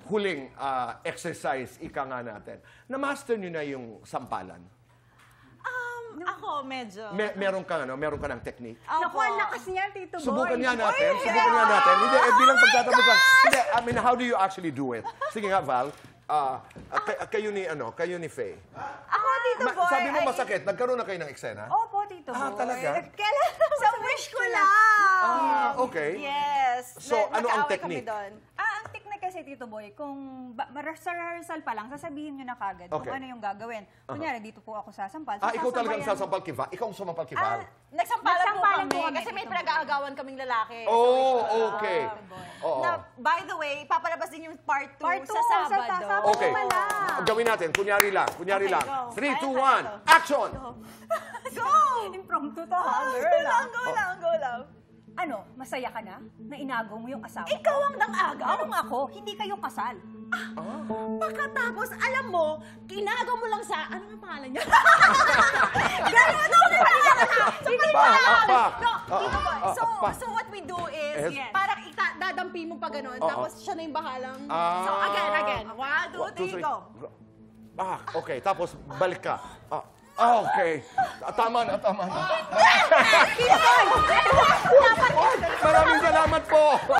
huling exercise, ika nga natin. Na-master nyo na yung sampalan? Ako, medyo. Meron ka ng technique? Naku, ang lakas niya, Tito Boy. Subukan nga natin. Subukan nga natin. Hindi, bilang pagtatapos lang. Hindi, I mean, how do you actually do it? Sige nga, Val. Kayo ni Faye. Ako, Tito Boy. Sabi mo masakit. Nagkaroon na kayo ng eksena? Opo, Tito Boy. Talaga? Kailan? Sa wish ko lang. Okay. Yes. So, ano ang Nag-aaway technique? kami doon. Ang technique kasi, Tito Boy, kung sa rehearsal pa lang, sasabihin nyo na kagad kung ano yung gagawin. Kunyari, dito po ako sasampal. Ikaw talagang sasampal kay Val? Ikaw ang sumampal kay Val? Nagsampalan po Nagsampalan kami po kami, kasi may Tito pinag-aagawan kaming lalaki. Okay. Oo. Na, by the way, papalabas din yung part 2 Part two, sa Sabado. sa Sabado. Okay. Wala. Gawin natin. Kunyari lang. Okay, lang. go. 3, 2, Kaya 1. Action! Go! Impromptu to, ha, Go girl. lang, go lang, go lang. Ano, masaya ka na? Na inagaw mo yung asawa ko? Ikaw ang nang-agaw. Anong ako? Hindi kayo kasal. Pagkatapos, alam mo, kinagaw mo lang sa, ano ang pangalan niya? Hindi Pak! So what we do is, Yes. parang dadampi mo pa ganun, tapos siya na yung bahalang. So again. 1, 2, 3, go. Okay. Tapos, balik ka. Okay. Tama na. Maraming salamat po.